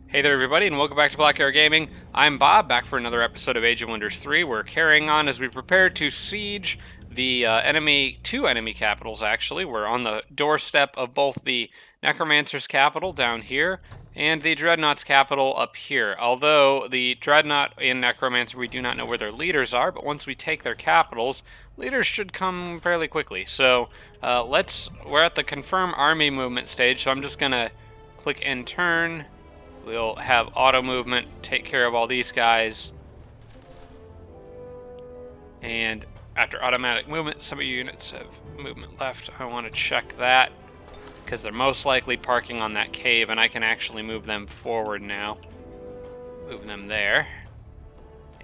Hey there, everybody, and welcome back to Black Air Gaming. I'm Bob, back for another episode of Age of Wonders 3. We're carrying on as we prepare to siege the two enemy capitals, actually. We're on the doorstep of both the Necromancer's capital down here and the Dreadnought's capital up here. Although the Dreadnought and Necromancer, we do not know where their leaders are, but once we take their capitals, leaders should come fairly quickly. So we're at the confirm army movement stage, so I'm just going to click and turn. We'll have auto movement take care of all these guys. And after automatic movement, some of your units have movement left. I want to check that because they're most likely parking on that cave, and I can actually move them forward now. Move them there.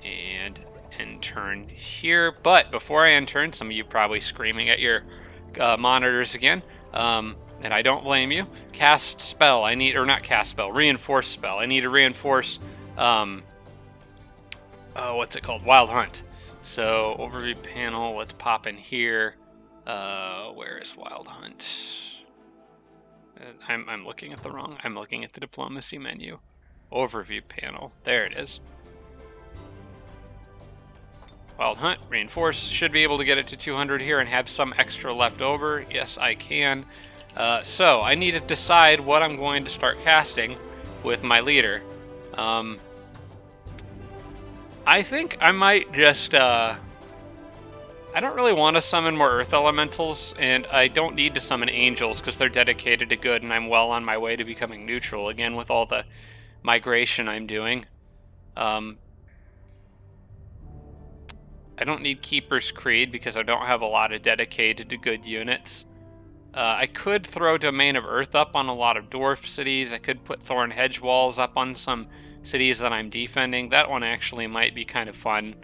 And turn here. But before I turn, some of you probably screaming at your monitors again. And I don't blame you. Cast spell. I need, or not cast spell, reinforce spell. I need to reinforce, what's it called? Wild Hunt. So, overview panel, let's pop in here. Where is Wild Hunt? I'm looking at I'm looking at the diplomacy menu. Overview panel. There it is. Wild Hunt, reinforce. Should be able to get it to 200 here and have some extra left over. Yes, I can. So I need to decide what I'm going to start casting with my leader. I think I might just, I don't really want to summon more Earth Elementals, and I don't need to summon Angels because they're dedicated to good, and I'm well on my way to becoming neutral, again, with all the migration I'm doing. I don't need Keeper's Creed because I don't have a lot of dedicated to good units. I could throw Domain of Earth up on a lot of dwarf cities. I could put Thorn Hedge Walls up on some cities that I'm defending. That one actually might be kind of fun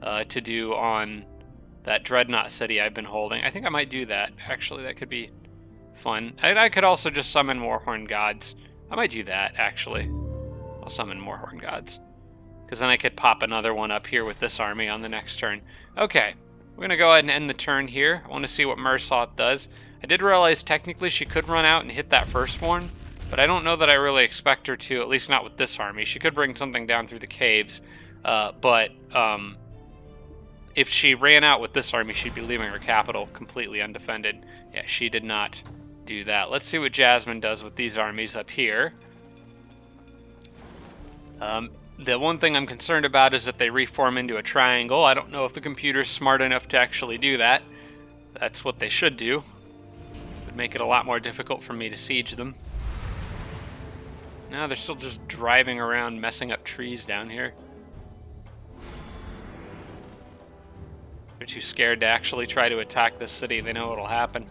to do on that Dreadnought city I've been holding. I think I might do that. Actually, that could be fun. I could also just summon more Horn Gods. I might do that, actually. I'll summon more Horn Gods. Because then I could pop another one up here with this army on the next turn. Okay, we're going to go ahead and end the turn here. I want to see what Mursoth does. I did realize technically she could run out and hit that firstborn, but I don't know that I really expect her to, at least not with this army. She could bring something down through the caves, but if she ran out with this army, she'd be leaving her capital completely undefended. Yeah, she did not do that. Let's see what Jasmine does with these armies up here. The one thing I'm concerned about is that they reform into a triangle. I don't know if the computer's smart enough to actually do that. That's what they should do. Make it a lot more difficult for me to siege them. Now they're still just driving around messing up trees down here. They're too scared to actually try to attack this city. They know what'll happen.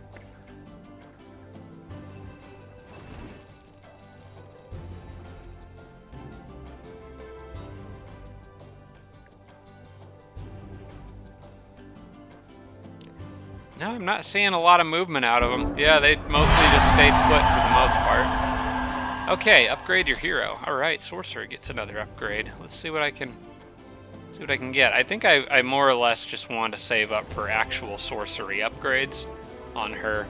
No, I'm not seeing a lot of movement out of them. Yeah, they mostly just stayed put for the most part. Okay, upgrade your hero. All right, Sorcerer gets another upgrade. Let's see what I can get. I think I more or less just want to save up for actual sorcery upgrades on her.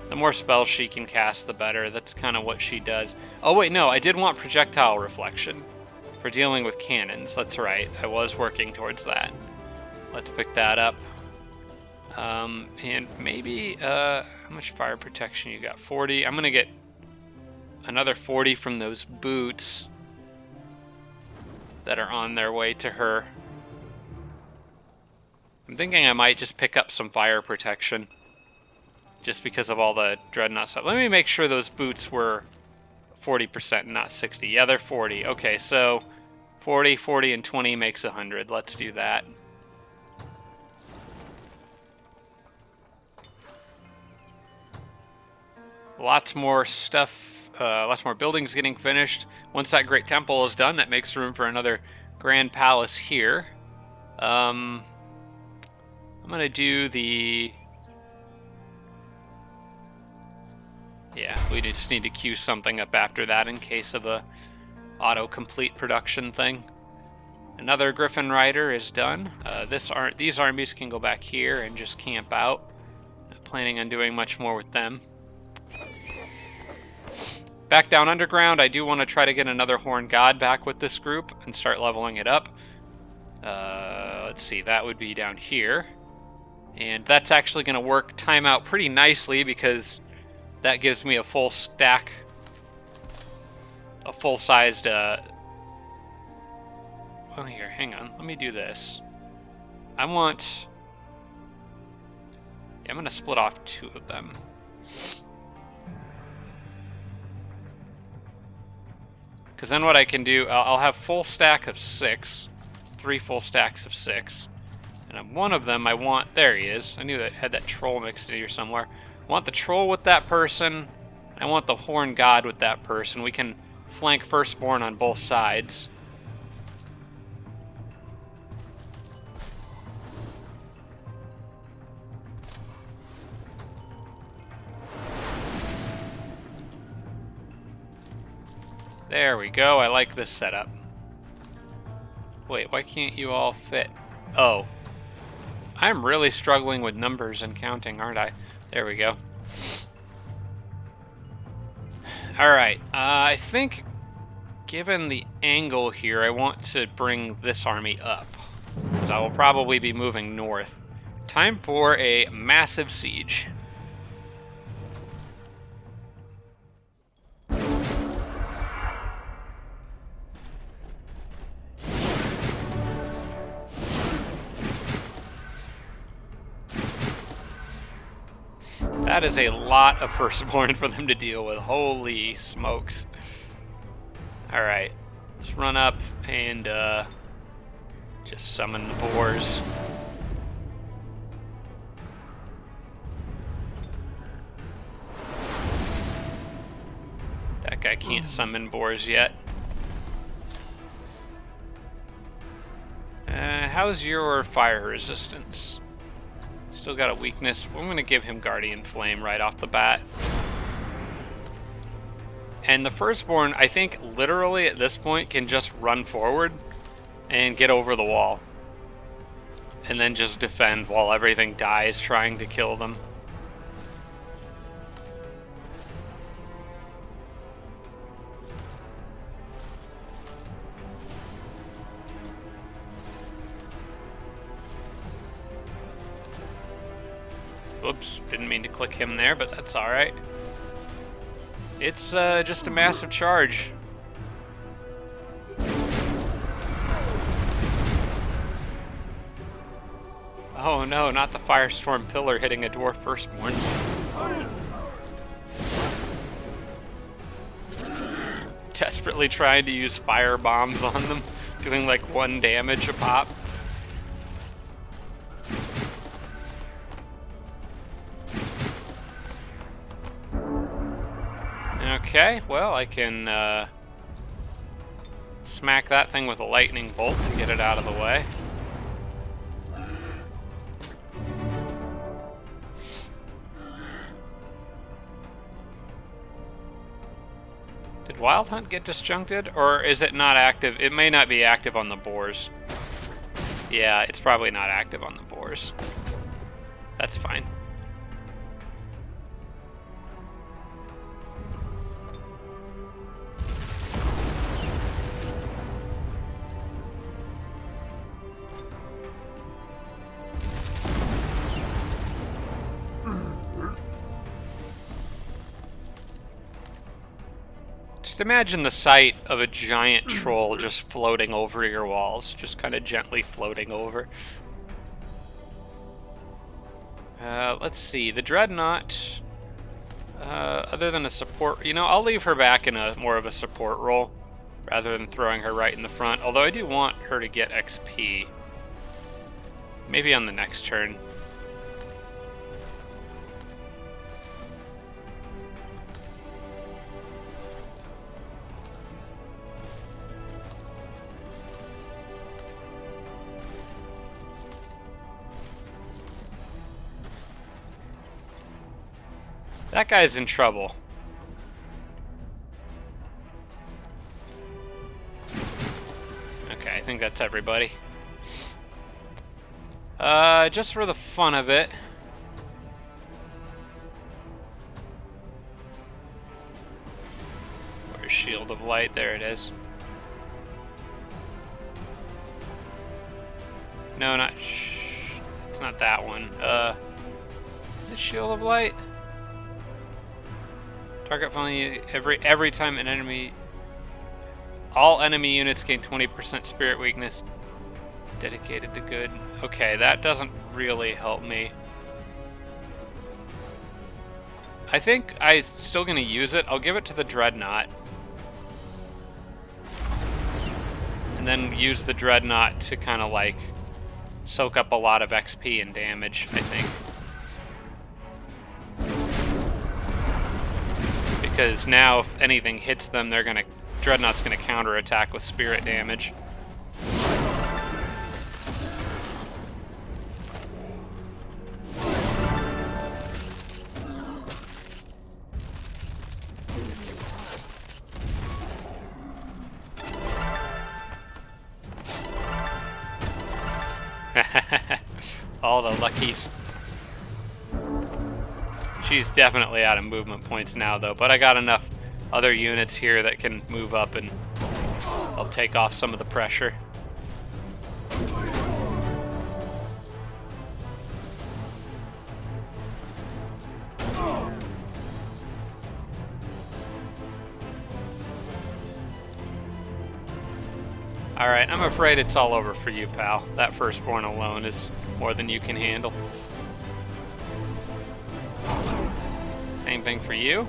The more spells she can cast, the better. That's kind of what she does. Oh wait, no, I did want projectile reflection for dealing with cannons. That's right. I was working towards that. Let's pick that up. And maybe, how much fire protection you got? 40. I'm going to get another 40 from those boots that are on their way to her. I'm thinking I might just pick up some fire protection just because of all the Dreadnought stuff. Let me make sure those boots were 40% and not 60. Yeah, they're 40. Okay, so 40, 40, and 20 makes 100. Let's do that. Lots more stuff, lots more buildings getting finished. Once that Great Temple is done, that makes room for another Grand Palace here. I'm going to do the... Yeah, we just need to queue something up after that in case of a auto-complete production thing. Another Griffin Rider is done. These armies can go back here and just camp out. Not planning on doing much more with them. Back down underground, I do want to try to get another Horn God back with this group and start leveling it up. Let's see, that would be down here. And that's actually going to work time out pretty nicely because that gives me a full stack, a full-sized, well, here, hang on, let me do this. I'm going to split off 2 of them. Because then what I can do, I'll have full stack of 6, 3 full stacks of 6. And one of them I want, there he is. I knew that had that troll mixed in here somewhere. I want the troll with that person. I want the Horn God with that person. We can flank Firstborn on both sides. There we go. I like this setup. Wait, why can't you all fit? Oh. I'm really struggling with numbers and counting, aren't I? There we go. Alright, I think given the angle here, I want to bring this army up, because I will probably be moving north. Time for a massive siege. That is a lot of Firstborn for them to deal with. Holy smokes. Alright, let's run up and just summon the boars. That guy can't summon boars yet. How's your fire resistance? Still got a weakness. I'm going to give him Guardian Flame right off the bat. And the Firstborn, I think, literally at this point can just run forward and get over the wall. And then just defend while everything dies trying to kill them. Oops, didn't mean to click him there, but that's alright. It's just a massive charge. Oh no, not the Firestorm Pillar hitting a Dwarf Firstborn. Desperately trying to use fire bombs on them, doing like 1 damage a pop. Okay, well, I can smack that thing with a lightning bolt to get it out of the way. Did Wild Hunt get disjuncted, or is it not active? It may not be active on the boars. Yeah, it's probably not active on the boars. That's fine. Just imagine the sight of a giant troll just floating over your walls, just kind of gently floating over. Let's see, the Dreadnought, other than a support, I'll leave her back in a more of a support role rather than throwing her right in the front, although I do want her to get XP. Maybe on the next turn. That guy's in trouble. Okay, I think that's everybody. Just for the fun of it. Shield of Light. There it is. No, not it's not that one. Is it Shield of Light? Target finally every time an enemy. All enemy units gain 20% spirit weakness. Dedicated to good. Okay, that doesn't really help me. I think I'm still gonna use it. I'll give it to the Dreadnought. And then use the Dreadnought to kind of like soak up a lot of XP and damage, I think. Because now if anything hits them, Dreadnought's gonna counterattack with spirit damage. All the luckies. She's definitely out of movement points now, though, but I got enough other units here that can move up and I'll take off some of the pressure. Alright, I'm afraid it's all over for you, pal. That firstborn alone is more than you can handle. Same thing for you.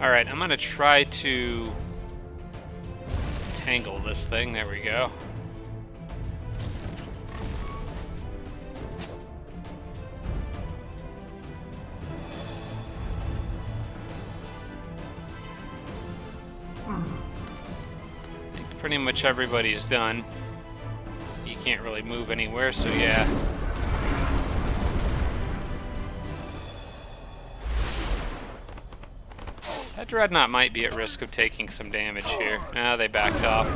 Alright, I'm gonna try to tangle this thing. There we go. I think pretty much everybody's done. You can't really move anywhere, so yeah. That Dreadnought might be at risk of taking some damage here. Ah, they backed off.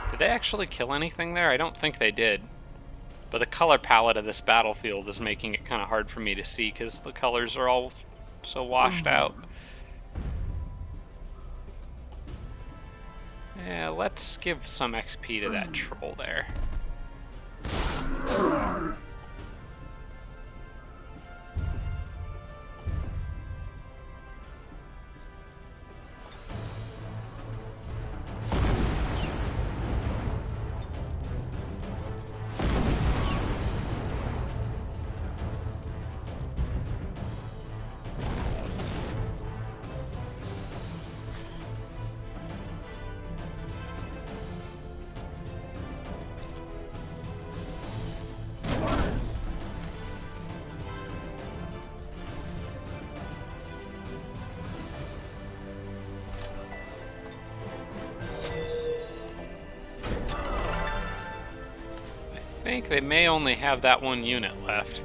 Did they actually kill anything there? I don't think they did. But the color palette of this battlefield is making it kind of hard for me to see because the colors are all so washed out. Yeah, let's give some XP to that troll there. I think they may only have that one unit left.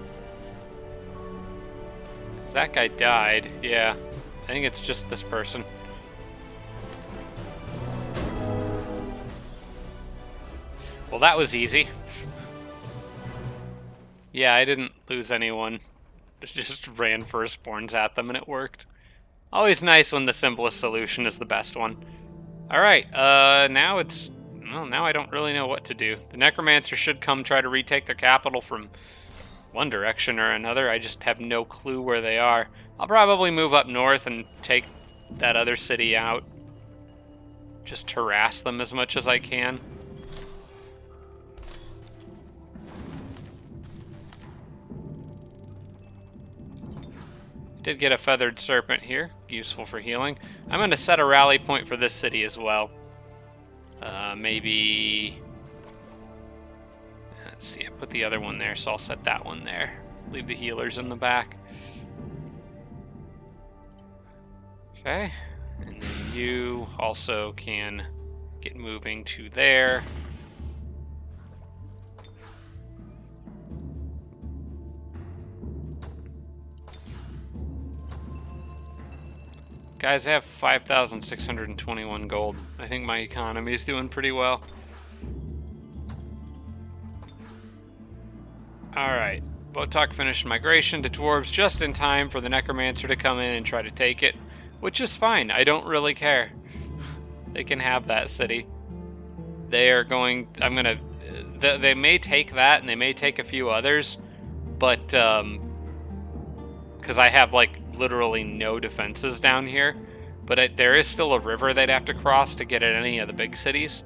'Cause that guy died. Yeah, I think it's just this person. Well, that was easy. Yeah, I didn't lose anyone. Just ran firstborns at them and it worked. Always nice when the simplest solution is the best one. Alright, now it's... Well, now I don't really know what to do. The Necromancer should come try to retake their capital from one direction or another. I just have no clue where they are. I'll probably move up north and take that other city out. Just harass them as much as I can. Did get a Feathered Serpent here, useful for healing. I'm going to set a rally point for this city as well. Maybe... Let's see, I put the other one there, so I'll set that one there. Leave the healers in the back. Okay, and then you also can get moving to there. Guys, I have 5,621 gold. I think my economy is doing pretty well. Alright. Botok finished migration to dwarves just in time for the necromancer to come in and try to take it, which is fine. I don't really care. They can have that city. They are going... I'm gonna... They may take that, and they may take a few others, but, because I have, like, literally no defenses down here, but there is still a river they'd have to cross to get at any of the big cities,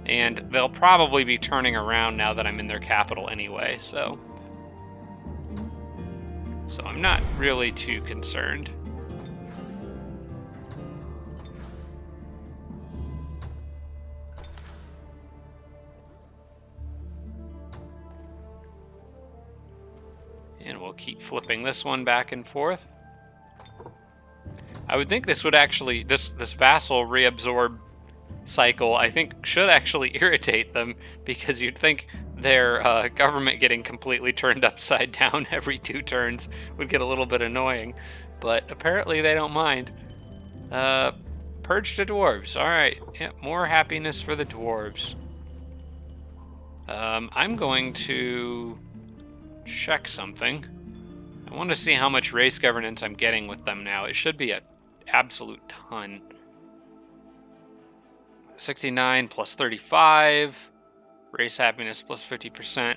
and they'll probably be turning around now that I'm in their capital anyway, so I'm not really too concerned. And we'll keep flipping this one back and forth. I would think this would actually, this vassal reabsorb cycle, I think, should actually irritate them, because you'd think their government getting completely turned upside down every 2 turns would get a little bit annoying, but apparently they don't mind. Purge to dwarves. Alright, yeah, more happiness for the dwarves. I'm going to check something. I want to see how much race governance I'm getting with them now. It should be an absolute ton. 69 plus 35. Race happiness plus 50%.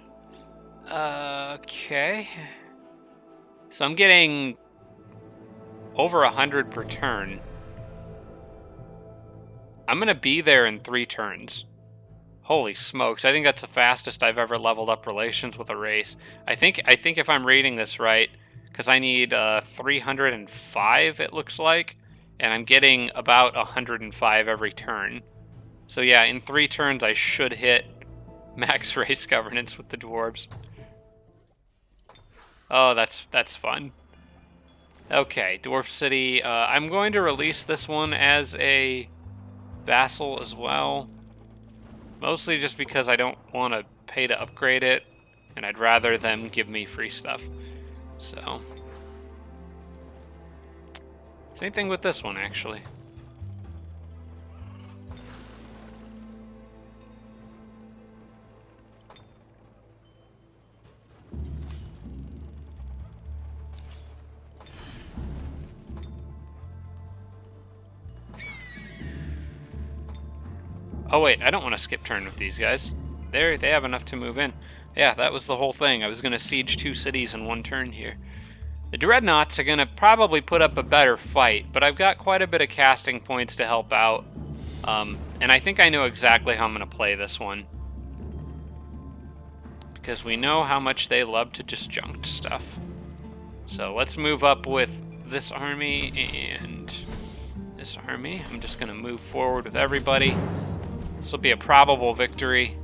Okay. So I'm getting over 100 per turn. I'm going to be there in 3 turns. Holy smokes, I think that's the fastest I've ever leveled up relations with a race. I think if I'm reading this right, because I need 305, it looks like, and I'm getting about 105 every turn. So yeah, in 3 turns I should hit max race governance with the dwarves. Oh, that's fun. Okay, Dwarf City. I'm going to release this one as a vassal as well. Mostly just because I don't want to pay to upgrade it, and I'd rather them give me free stuff. So, same thing with this one, actually. Oh wait, I don't want to skip turn with these guys. They have enough to move in. Yeah, that was the whole thing. I was going to siege 2 cities in 1 turn here. The Dreadnoughts are going to probably put up a better fight, but I've got quite a bit of casting points to help out. And I think I know exactly how I'm going to play this one. Because we know how much they love to disjunct stuff. So let's move up with this army and this army. I'm just going to move forward with everybody. This will be a probable victory,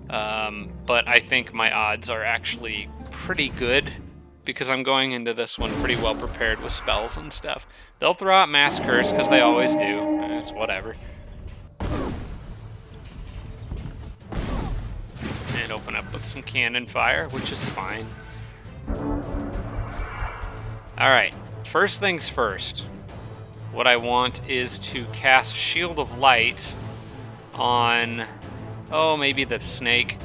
but I think my odds are actually pretty good because I'm going into this one pretty well prepared with spells and stuff. They'll throw out Mass Curse because they always do. It's whatever. And open up with some cannon fire, which is fine. Alright, first things first. What I want is to cast Shield of Light on, oh, maybe the snake.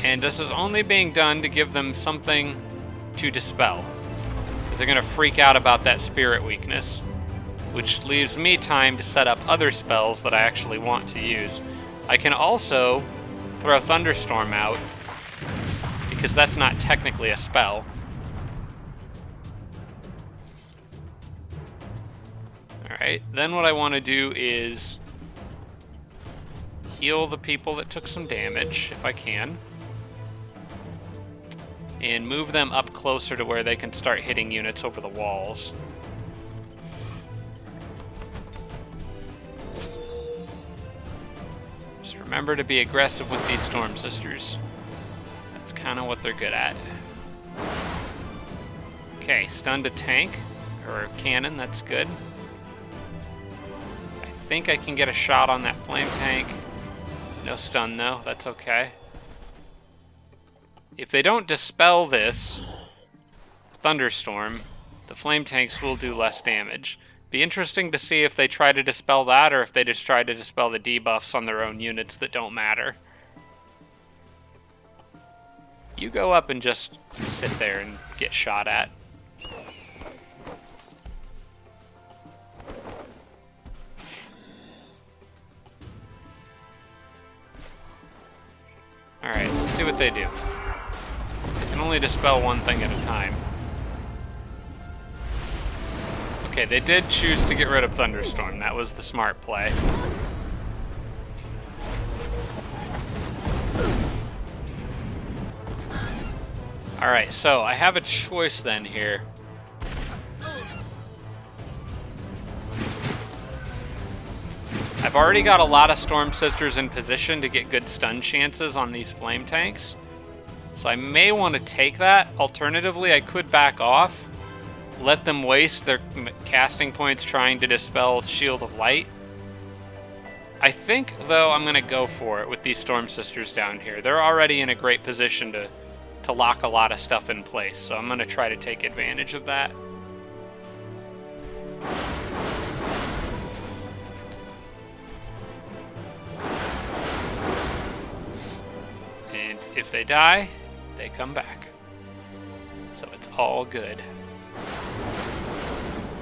And this is only being done to give them something to dispel, because they're going to freak out about that spirit weakness, which leaves me time to set up other spells that I actually want to use. I can also throw Thunderstorm out, because that's not technically a spell. Alright, then what I want to do is heal the people that took some damage, if I can. And move them up closer to where they can start hitting units over the walls. Just remember to be aggressive with these Storm Sisters. That's kind of what they're good at. Okay, stun to tank, or cannon, that's good. I think I can get a shot on that flame tank. No stun though, that's okay. If they don't dispel this Thunderstorm, the flame tanks will do less damage. Be interesting to see if they try to dispel that or if they just try to dispel the debuffs on their own units that don't matter. You go up and just sit there and get shot at. Alright, let's see what they do. They can only dispel one thing at a time. Okay, they did choose to get rid of Thunderstorm. That was the smart play. Alright, so I have a choice then here. I've already got a lot of Storm Sisters in position to get good stun chances on these flame tanks. So I may want to take that. Alternatively, I could back off. Let them waste their casting points trying to dispel Shield of Light. I think, though, I'm going to go for it with these Storm Sisters down here. They're already in a great position to lock a lot of stuff in place, so I'm going to try to take advantage of that. And if they die, they come back. So it's all good.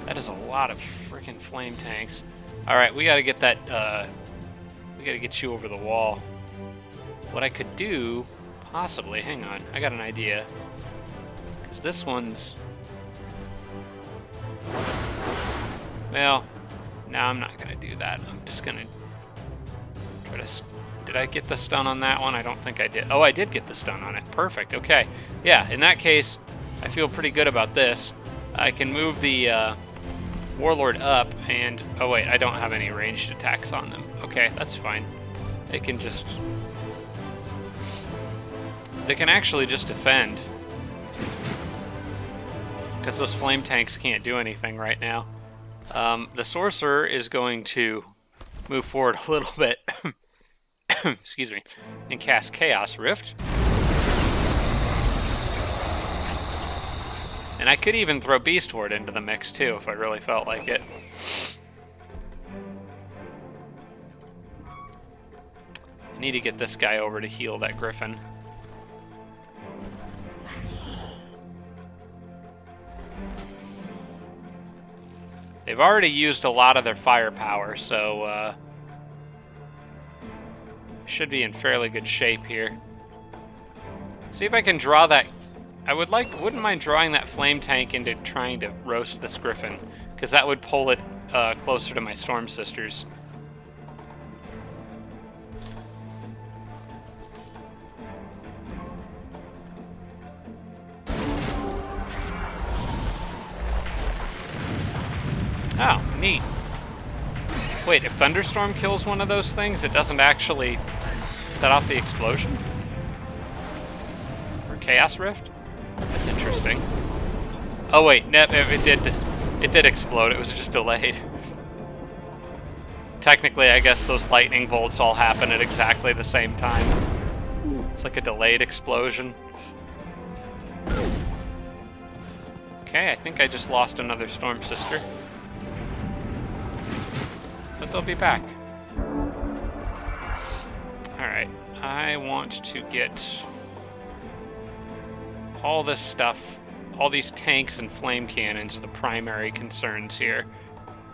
That is a lot of freaking flame tanks. Alright, we gotta get that, we gotta get you over the wall. What I could do, possibly, hang on, I got an idea. Because this one's... Well, no, I'm not gonna do that. I'm just gonna try to... Did I get the stun on that one? I don't think I did. Oh, I did get the stun on it. Perfect, okay. Yeah, in that case, I feel pretty good about this. I can move the Warlord up and... Oh wait, I don't have any ranged attacks on them. Okay, that's fine. They can just... They can actually just defend. Because those flame tanks can't do anything right now. The Sorcerer is going to move forward a little bit. Excuse me. And cast Chaos Rift. And I could even throw Beast Horde into the mix too if I really felt like it. I need to get this guy over to heal that Griffin. They've already used a lot of their firepower, so should be in fairly good shape here. See if I can draw that. Wouldn't mind drawing that flame tank into trying to roast this Griffin, because that would pull it closer to my Storm Sisters. Oh, neat. Wait, if Thunderstorm kills one of those things, it doesn't actually set off the explosion? Or Chaos Rift? That's interesting. Oh wait, no, it did explode, it was just delayed. Technically, I guess those lightning bolts all happen at exactly the same time. It's like a delayed explosion. Okay, I think I just lost another Storm Sister. But they'll be back. Alright, I want to get all this stuff, all these tanks and flame cannons are the primary concerns here.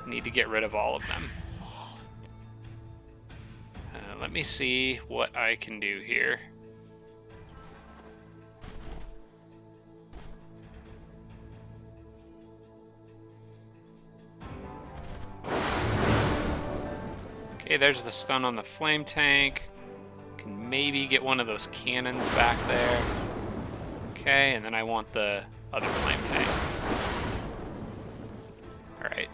Need to get rid of all of them. Let me see what I can do here. Okay, there's the stun on the flame tank. Can maybe get one of those cannons back there. Okay, and then I want the other flame tank. Alright.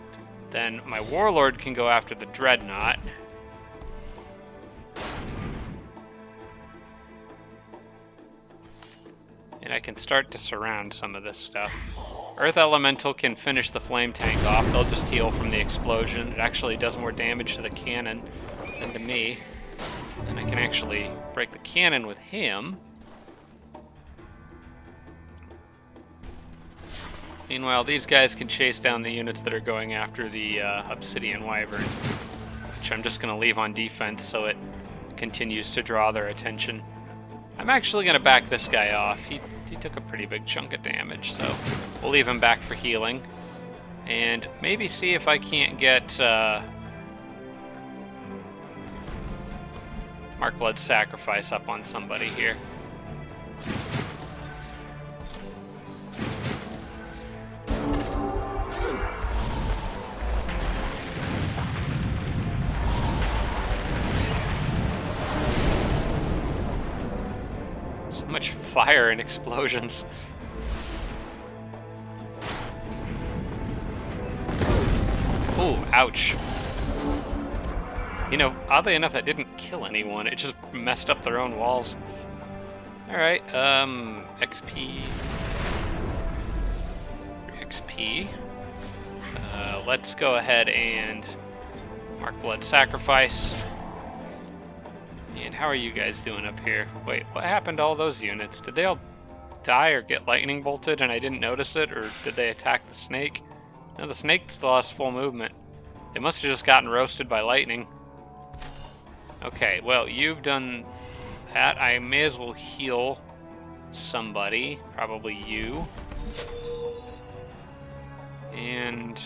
Then my Warlord can go after the Dreadnought. And I can start to surround some of this stuff. Earth Elemental can finish the flame tank off. They'll just heal from the explosion. It actually does more damage to the cannon than to me. And I can actually break the cannon with him. Meanwhile, these guys can chase down the units that are going after the Obsidian Wyvern, which I'm just going to leave on defense so it continues to draw their attention. I'm actually going to back this guy off. He took a pretty big chunk of damage, so we'll leave him back for healing. And maybe see if I can't get Markblood Sacrifice up on somebody here. So much fire and explosions. Ooh, ouch. You know, oddly enough, that didn't kill anyone. It just messed up their own walls. Alright, XP. XP. Let's go ahead and Markblood Sacrifice. And how are you guys doing up here? Wait, what happened to all those units? Did they all die or get lightning bolted and I didn't notice it? Or did they attack the snake? No, the snake still lost full movement. They must have just gotten roasted by lightning. Okay, well, you've done that. I may as well heal somebody. Probably you. And...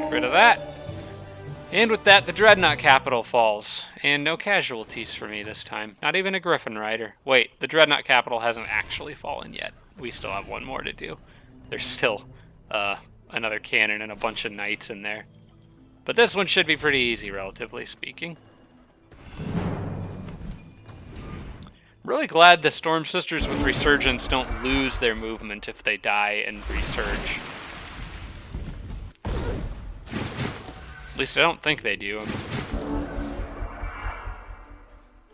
get rid of that. And with that, the Dreadnought Capital falls. And no casualties for me this time. Not even a Griffin Rider. Wait, the Dreadnought Capital hasn't actually fallen yet. We still have one more to do. There's still another cannon and a bunch of knights in there. But this one should be pretty easy, relatively speaking. Really glad the Storm Sisters with Resurgence don't lose their movement if they die and resurge. At least I don't think they do.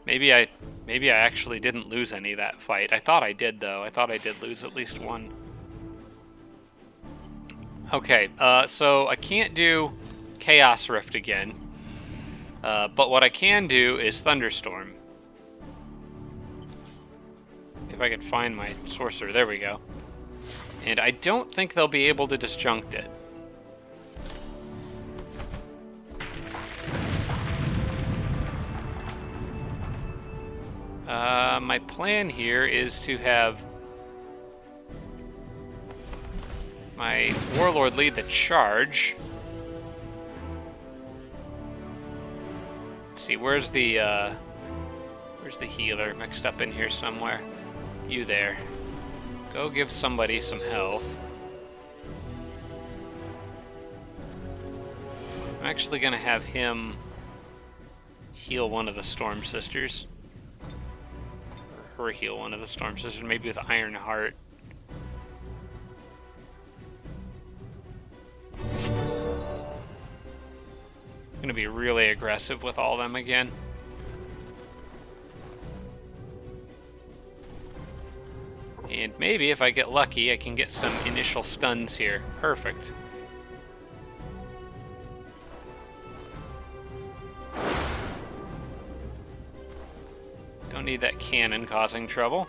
Maybe I actually didn't lose any of that fight. I thought I did, though. I thought I did lose at least one. Okay, so I can't do Chaos Rift again. But what I can do is Thunderstorm. If I could find my Sorcerer. There we go. And I don't think they'll be able to disjunct it. My plan here is to have my Warlord lead the charge. Let's see, where's the healer mixed up in here somewhere? You there. Go give somebody some health. I'm actually gonna have him heal one of the Storm Sisters. Or heal one of the Storm Sisters, maybe with Iron Heart. I'm gonna be really aggressive with all of them again. And maybe if I get lucky, I can get some initial stuns here. Perfect. Don't need that cannon causing trouble.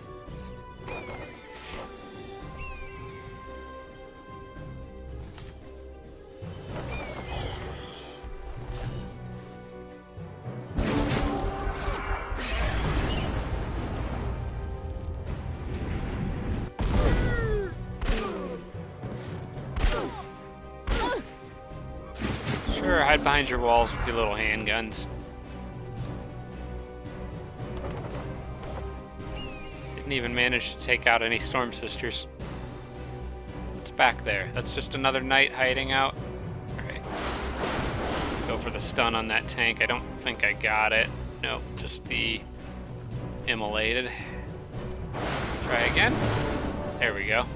Sure, hide behind your walls with your little handguns. Didn't even manage to take out any Storm Sisters. What's back there? That's just another knight hiding out. Alright. Go for the stun on that tank. I don't think I got it. Nope, just the immolated. Try again. There we go.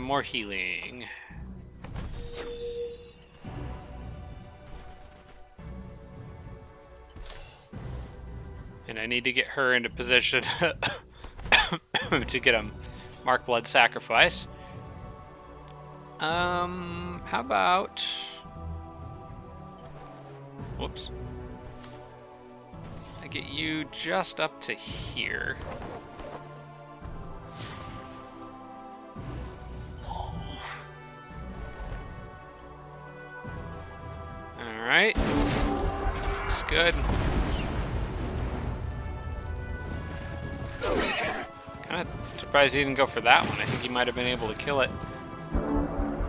More healing. And I need to get her into position to get a Mark Blood sacrifice. How about... Whoops. I get you just up to here. Alright. Looks good. Kinda surprised he didn't go for that one. I think he might have been able to kill it.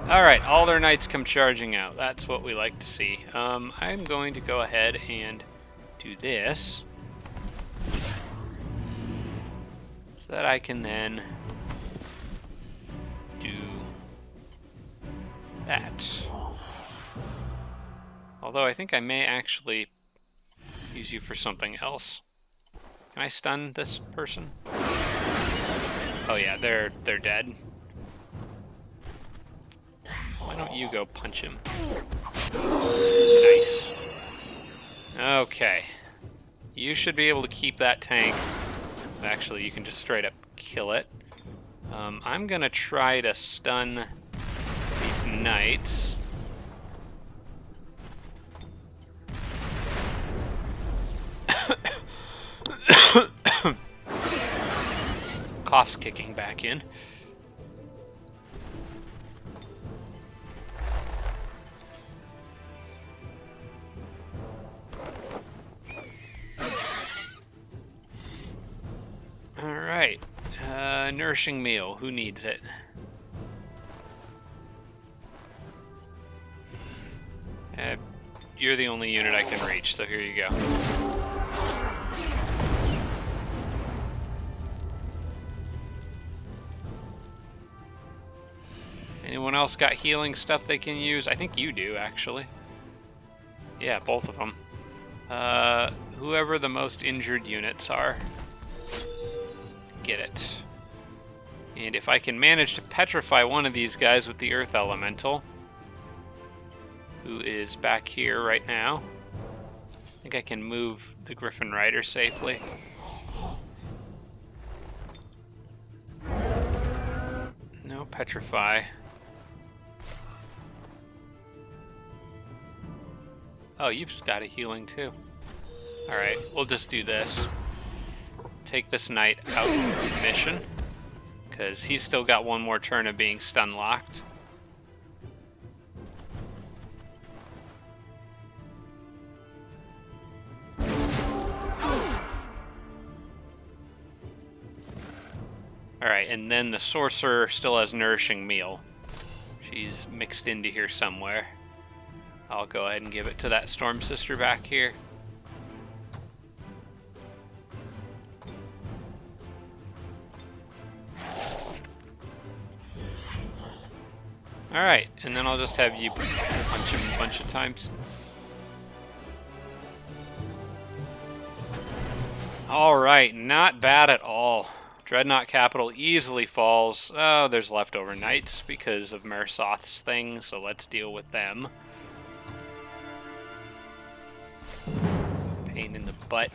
Alright, all their knights come charging out. That's what we like to see. I'm going to go ahead and do this. So that I can then do that. Although I think I may actually use you for something else. Can I stun this person? Oh yeah, they're dead. Why don't you go punch him? Nice. Okay. You should be able to keep that tank. Actually, you can just straight up kill it. I'm gonna try to stun these knights. Cough's kicking back in. Alright. Nourishing meal. Who needs it? You're the only unit I can reach, so here you go. Anyone else got healing stuff they can use? I think you do, actually. Yeah, both of them. Whoever the most injured units are, get it. And if I can manage to petrify one of these guys with the Earth Elemental, who is back here right now, I think I can move the Griffin Rider safely. No petrify. Oh, you've got a healing too. Alright, we'll just do this. Take this knight out of mission, because he's still got one more turn of being stun locked. Alright, and then the sorcerer still has nourishing meal. She's mixed into here somewhere. I'll go ahead and give it to that Storm Sister back here. Alright, and then I'll just have you punch him a bunch of times. Alright, not bad at all. Dreadnought Capital easily falls. Oh, there's leftover knights because of Mersoth's thing, so let's deal with them. Pain in the butt.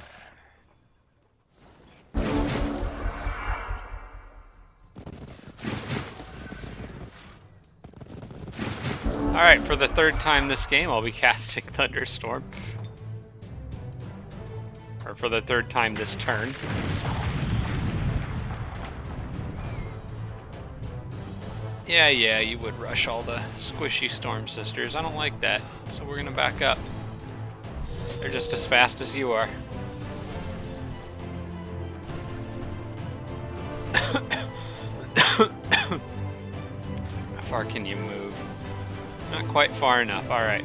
Alright, for the third time this game, I'll be casting Thunderstorm. Or for the third time this turn. Yeah, you would rush all the squishy Storm Sisters. I don't like that, so we're gonna back up. They're just as fast as you are. How far can you move? Not quite far enough, alright.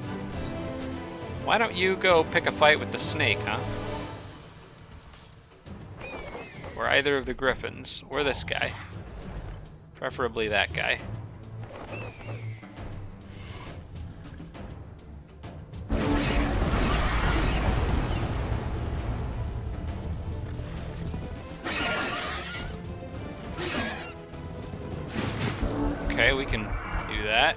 Why don't you go pick a fight with the snake, huh? Or either of the griffins, or this guy. Preferably that guy. Okay, we can do that.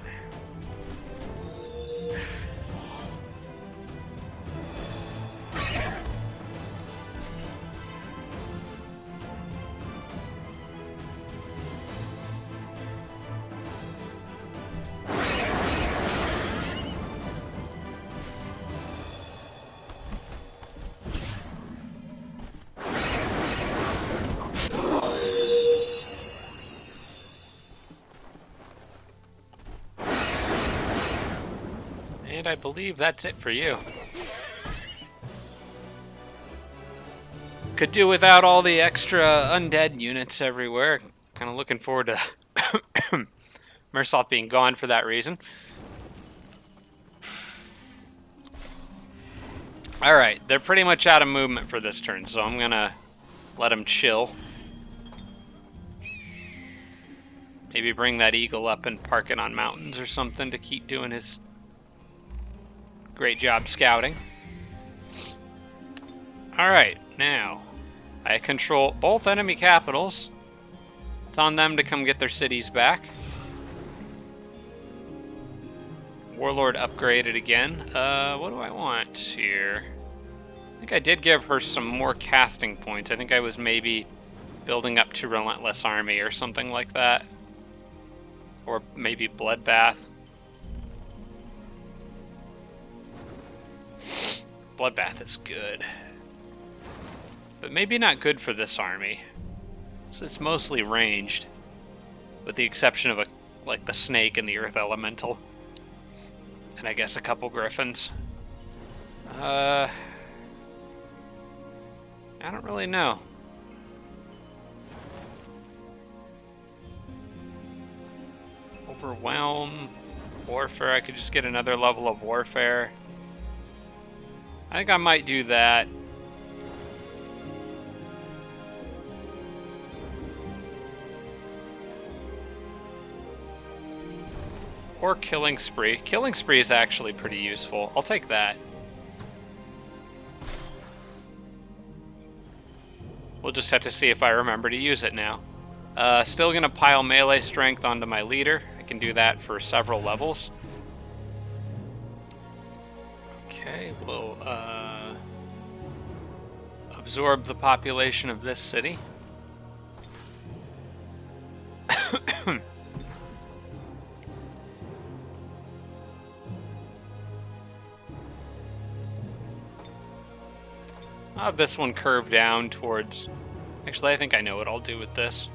And I believe that's it for you. Could do without all the extra undead units everywhere. Kind of looking forward to Mursoth being gone for that reason. Alright, they're pretty much out of movement for this turn, so I'm gonna let them chill. Maybe bring that eagle up and park it on mountains or something to keep doing his great job scouting. Alright, now I control both enemy capitals. It's on them to come get their cities back. Warlord upgraded again. What do I want here? I think I did give her some more casting points. I think I was maybe building up to Relentless Army or something like that. Or maybe Bloodbath. Bloodbath is good. But maybe not good for this army. So it's mostly ranged. With the exception of like the snake and the earth elemental. And I guess a couple griffins. I don't really know. Overwhelm. Warfare. I could just get another level of warfare. I think I might do that. Or Killing Spree. Killing Spree is actually pretty useful. I'll take that. We'll just have to see if I remember to use it now. Still gonna pile melee strength onto my leader. I can do that for several levels. Okay, we'll absorb the population of this city. I'll have this one curve down towards... Actually, I think I know what I'll do with this.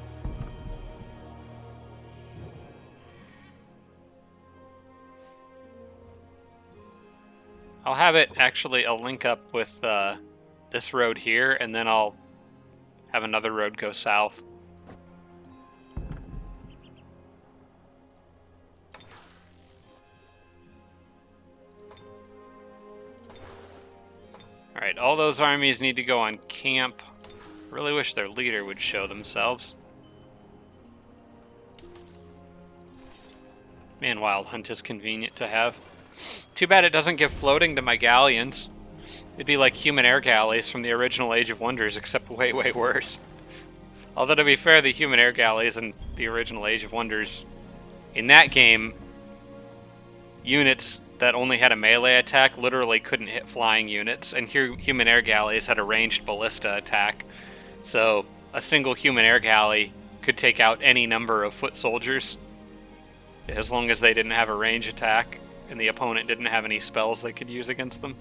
I'll have it actually a link up with this road here, and then I'll have another road go south. Alright, all those armies need to go on camp. Really wish their leader would show themselves. Man, Wild Hunt is convenient to have. Too bad it doesn't give floating to my galleons. It'd be like human air galleys from the original Age of Wonders, except way, way worse. Although, to be fair, the human air galleys in the original Age of Wonders, in that game, units that only had a melee attack literally couldn't hit flying units, and here human air galleys had a ranged ballista attack. So a single human air galley could take out any number of foot soldiers, as long as they didn't have a range attack, and the opponent didn't have any spells they could use against them.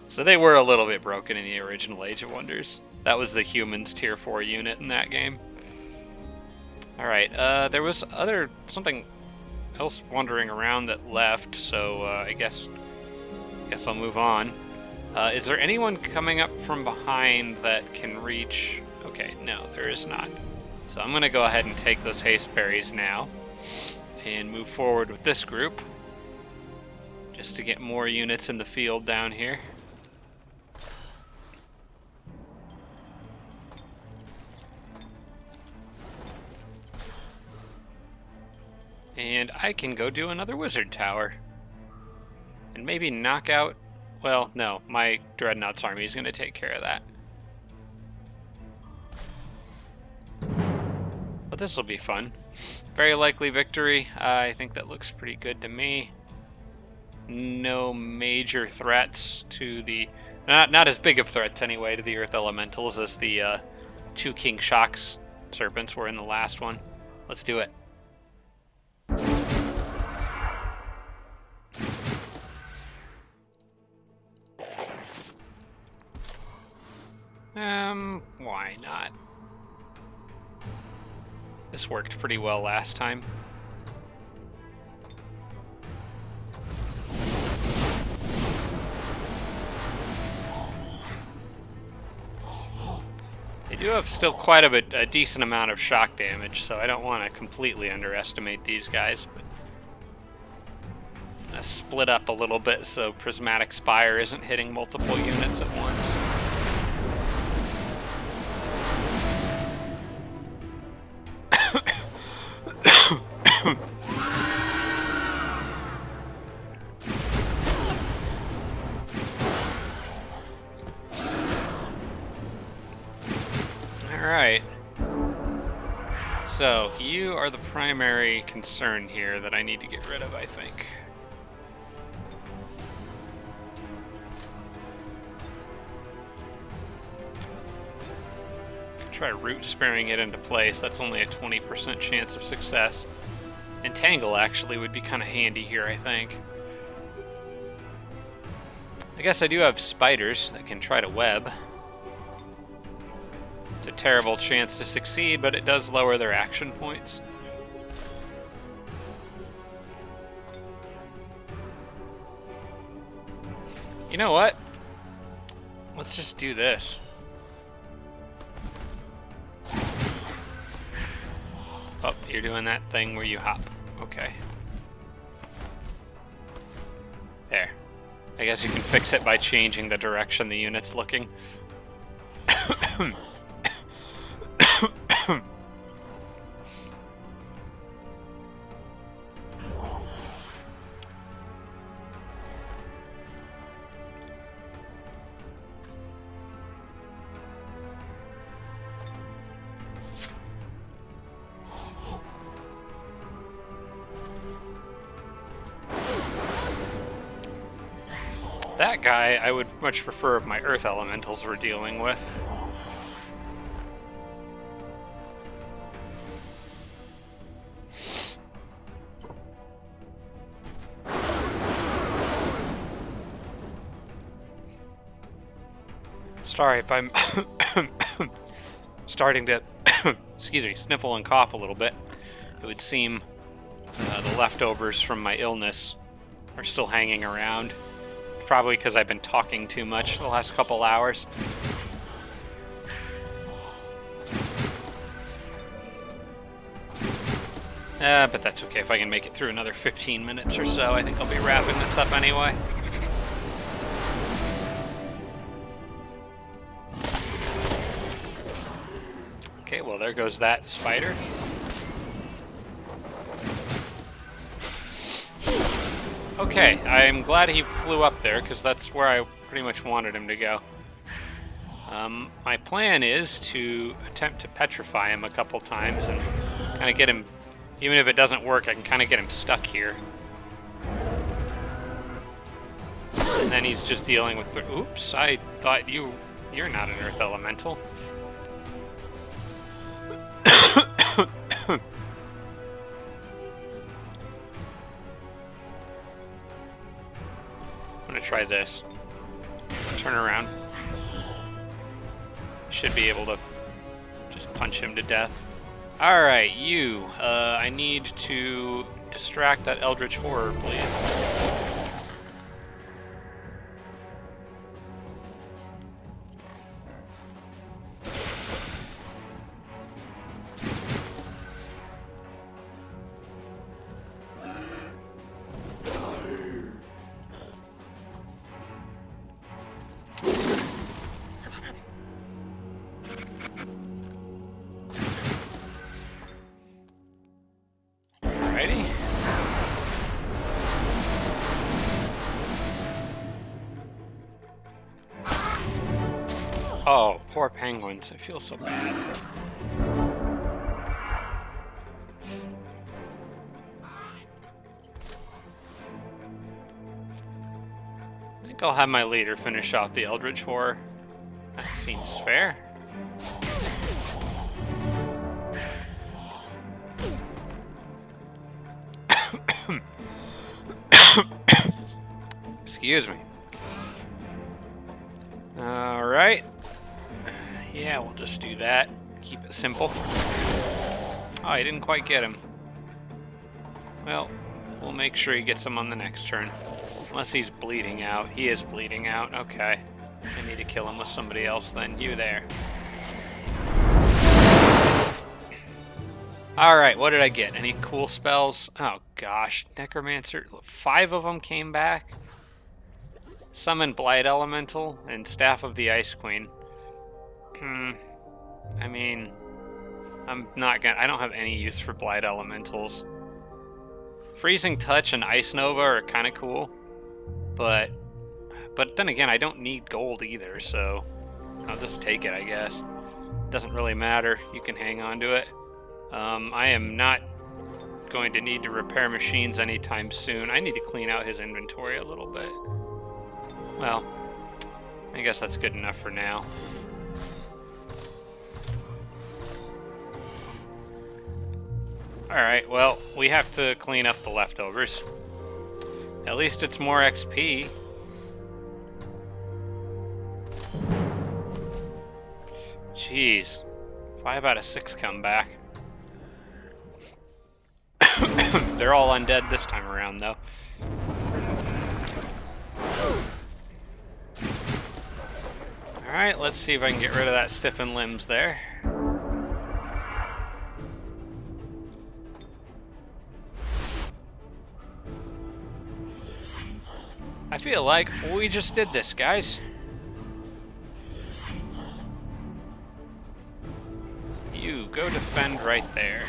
So they were a little bit broken in the original Age of Wonders. That was the humans tier 4 unit in that game. Alright, there was something else wandering around that left, so I guess I'll move on. Is there anyone coming up from behind that can reach? Okay, no, there is not. So I'm going to go ahead and take those haste berries now and move forward with this group just to get more units in the field down here. And I can go do another wizard tower. And maybe knock out... Well, no, my Dreadnought's army is going to take care of that. But this will be fun. Very likely victory. I think that looks pretty good to me. No major threats to the... Not as big of threats, anyway, to the Earth Elementals as the 2 King Shocks Serpents were in the last one. Let's do it. Why not? This worked pretty well last time. do have still quite a decent amount of shock damage, so I don't want to completely underestimate these guys. But split up a little bit so Prismatic Spire isn't hitting multiple units at once. Alright. So, you are the primary concern here that I need to get rid of, I think. Try root sparing it into place. That's only a 20% chance of success. Entangle actually would be kind of handy here, I think. I guess I do have spiders that can try to web. It's a terrible chance to succeed, but it does lower their action points. You know what? Let's just do this. Oh, you're doing that thing where you hop. Okay. There. I guess you can fix it by changing the direction the unit's looking. That guy, I would much prefer if my Earth Elementals were dealing with. Sorry if I'm starting to, excuse me, sniffle and cough a little bit. It would seem the leftovers from my illness are still hanging around. Probably because I've been talking too much the last couple hours. But that's okay if I can make it through another 15 minutes or so. I think I'll be wrapping this up anyway. Okay, well there goes that spider. Okay, I'm glad he flew up there, because that's where I pretty much wanted him to go. My plan is to attempt to petrify him a couple times and kind of get him, even if it doesn't work, I can kind of get him stuck here. And then he's just dealing with the, oops, I thought you're not an Earth Elemental. I'm gonna try this. Turn around. Should be able to just punch him to death. Alright, you. I need to distract that Eldritch Horror, please. Oh, poor penguins. I feel so bad. I think I'll have my leader finish off the Eldritch Horror. That seems fair. Excuse me. Alright. Yeah, we'll just do that. Keep it simple. Oh, I didn't quite get him. Well, we'll make sure he gets him on the next turn. Unless he's bleeding out. He is bleeding out. Okay. I need to kill him with somebody else then. You there. Alright, what did I get? Any cool spells? Oh gosh, Necromancer. 5 of them came back. Summon Blight Elemental and Staff of the Ice Queen. I mean, I'm not gonna. I don't have any use for Blight Elementals. Freezing Touch and Ice Nova are kind of cool, but then again, I don't need gold either, so I'll just take it, I guess. Doesn't really matter. You can hang on to it. I am not going to need to repair machines anytime soon. I need to clean out his inventory a little bit. Well, I guess that's good enough for now. Alright, well, we have to clean up the leftovers. At least it's more XP. Jeez. 5 out of 6 come back. They're all undead this time around, though. Alright, let's see if I can get rid of that stiffened limbs there. I feel like we just did this, guys. You go defend right there.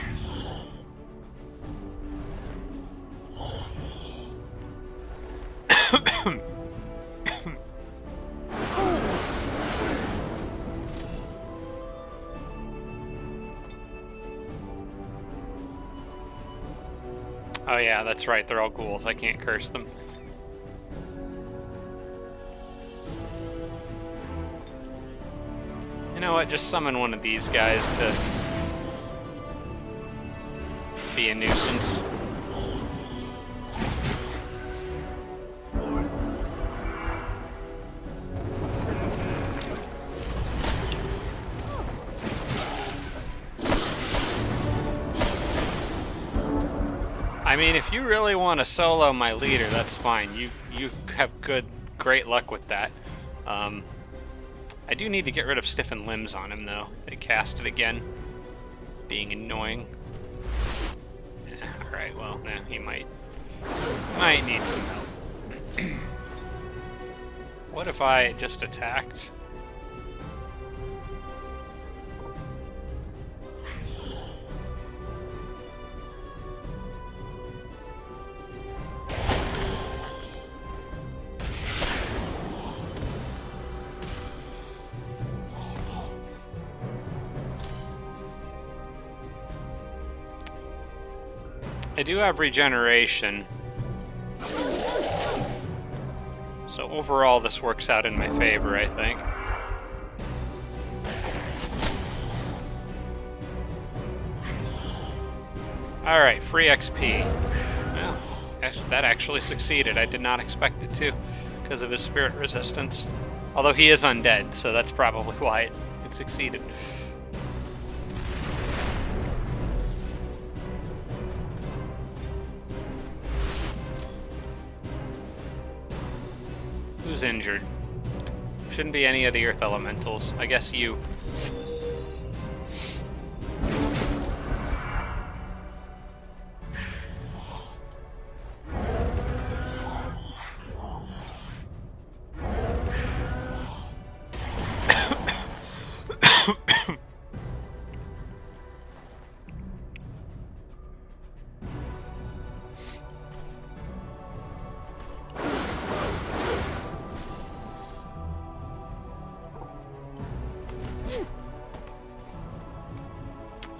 Oh yeah, that's right, they're all ghouls. I can't curse them. You know what, just summon one of these guys to be a nuisance. I mean, if you really want to solo my leader, that's fine. You have great luck with that. I do need to get rid of stiffened limbs on him, though. They cast it again, being annoying. All right, well, he might need some help. What if I just attacked? I do have regeneration. So overall, this works out in my favor, I think. Alright, free XP. Well, that actually succeeded. I did not expect it to, because of his spirit resistance. Although he is undead, so that's probably why it succeeded. Who's injured? Shouldn't be any of the earth elementals. I guess you.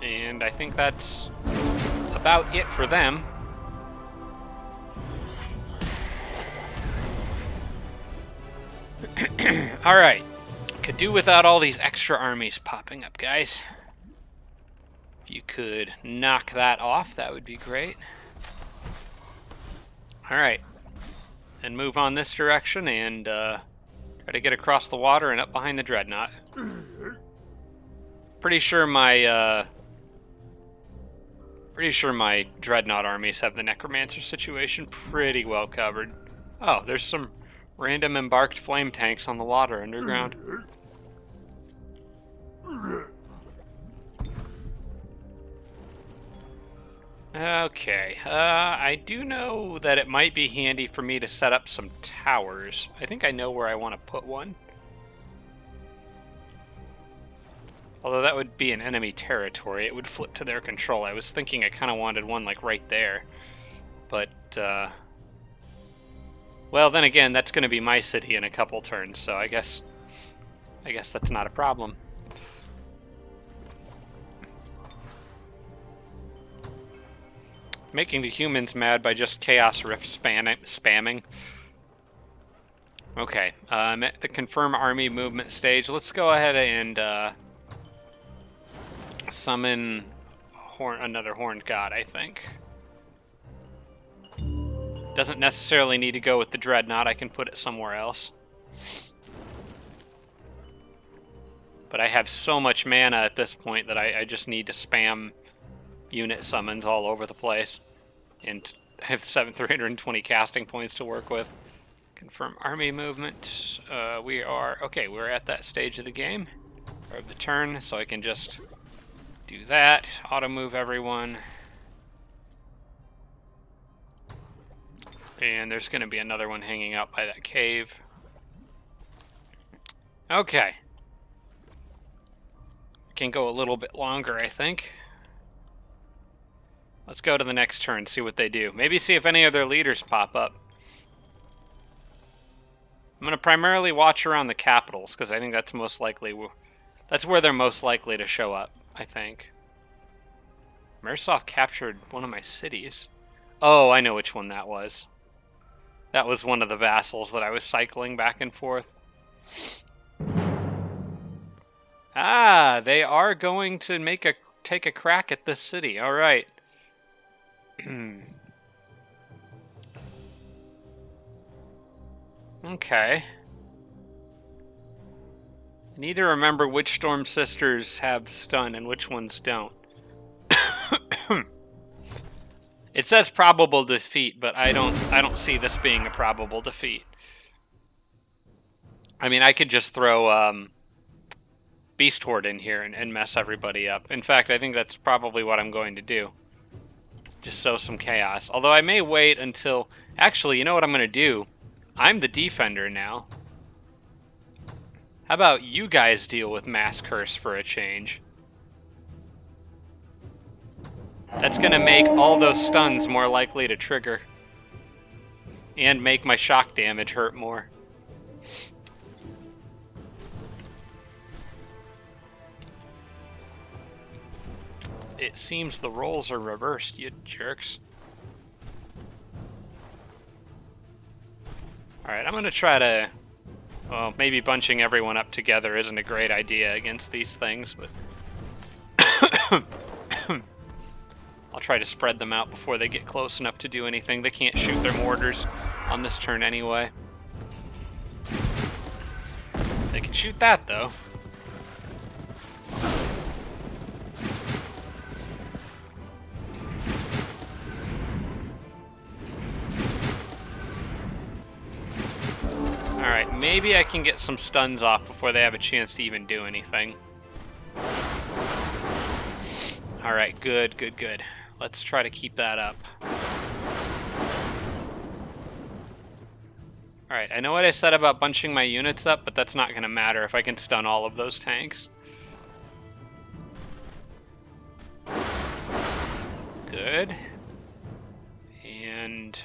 And I think that's about it for them. Alright. Could do without all these extra armies popping up, guys. If you could knock that off, that would be great. Alright. And move on this direction and try to get across the water and up behind the Dreadnought. Pretty sure my Dreadnought armies have the Necromancer situation pretty well covered. Oh, there's some random embarked flame tanks on the water underground. Okay, I do know that it might be handy for me to set up some towers. I think I know where I want to put one. Although that would be in enemy territory, it would flip to their control. I was thinking I kind of wanted one like right there. But, well, then again, that's going to be my city in a couple turns, so I guess that's not a problem. Making the humans mad by just Chaos Rift spamming. Okay, I'm at the confirm army movement stage. Let's go ahead and summon another horned god, I think. Doesn't necessarily need to go with the Dreadnought. I can put it somewhere else. But I have so much mana at this point that I just need to spam unit summons all over the place. And I have 320 casting points to work with. Confirm army movement. We're at that stage of the game, or of the turn, so I can just do that. Auto move everyone. And there's going to be another one hanging out by that cave. Okay. Can go a little bit longer, I think. Let's go to the next turn, see what they do. Maybe see if any of their leaders pop up. I'm going to primarily watch around the capitals, because I think that's most likely... That's where they're most likely to show up, I think. Mursoth captured one of my cities. Oh, I know which one that was. That was one of the vassals that I was cycling back and forth. Ah, they are going to take a crack at this city. All right. Okay. I need to remember which Storm Sisters have stun and which ones don't. It says probable defeat, but I don't see this being a probable defeat. I mean, I could just throw Beast Horde in here and mess everybody up. In fact, I think that's probably what I'm going to do. Just sow some chaos. Although I may wait until... Actually, you know what I'm going to do? I'm the defender now. How about you guys deal with Mass Curse for a change? That's going to make all those stuns more likely to trigger. And make my shock damage hurt more. It seems the roles are reversed, you jerks. Alright, I'm going to try to... Well, maybe bunching everyone up together isn't a great idea against these things, but... I'll try to spread them out before they get close enough to do anything. They can't shoot their mortars on this turn anyway. They can shoot that, though. Alright, maybe I can get some stuns off before they have a chance to even do anything. Alright, good, good, good. Let's try to keep that up. Alright, I know what I said about bunching my units up, but that's not going to matter if I can stun all of those tanks. Good. And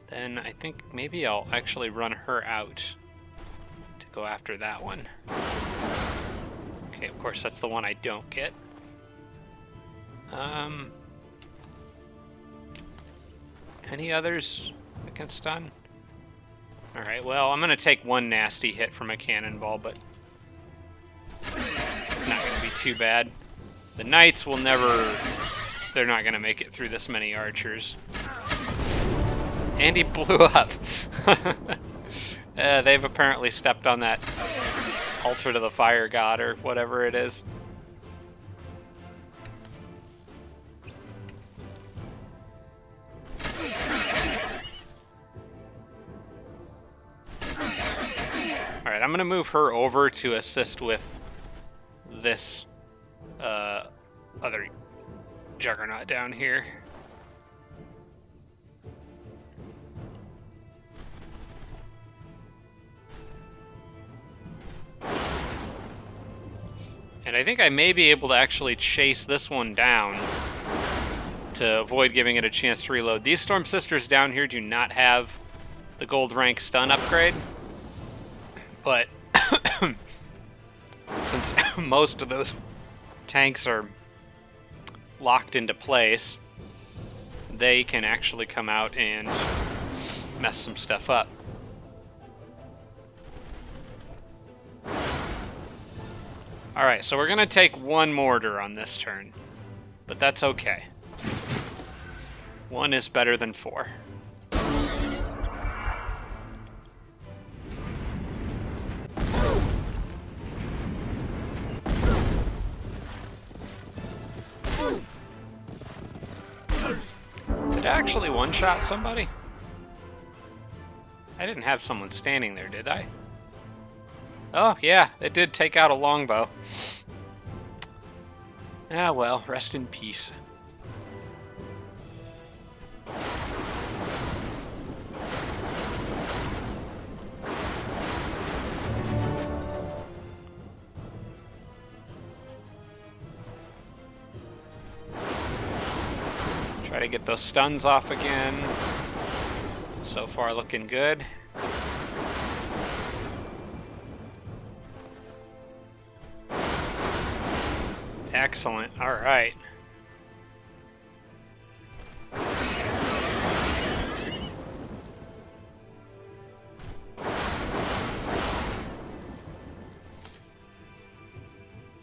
then I think maybe I'll actually run her out to go after that one. Okay, of course, that's the one I don't get. Any others that can stun? Alright, well, I'm going to take one nasty hit from a cannonball, but not going to be too bad. The Knights will never... They're not going to make it through this many archers. And he blew up. They've apparently stepped on that altar to the fire god or whatever it is. Alright, I'm going to move her over to assist with this other Juggernaut down here. And I think I may be able to actually chase this one down to avoid giving it a chance to reload. These Storm Sisters down here do not have the gold rank stun upgrade, but since most of those tanks are locked into place, they can actually come out and mess some stuff up. Alright, so we're going to take one mortar on this turn, but that's okay. One is better than 4. Did I actually one-shot somebody? I didn't have someone standing there, did I? Oh, yeah, it did take out a longbow. Ah, well, rest in peace. Try to get those stuns off again. So far, looking good. Excellent. All right. I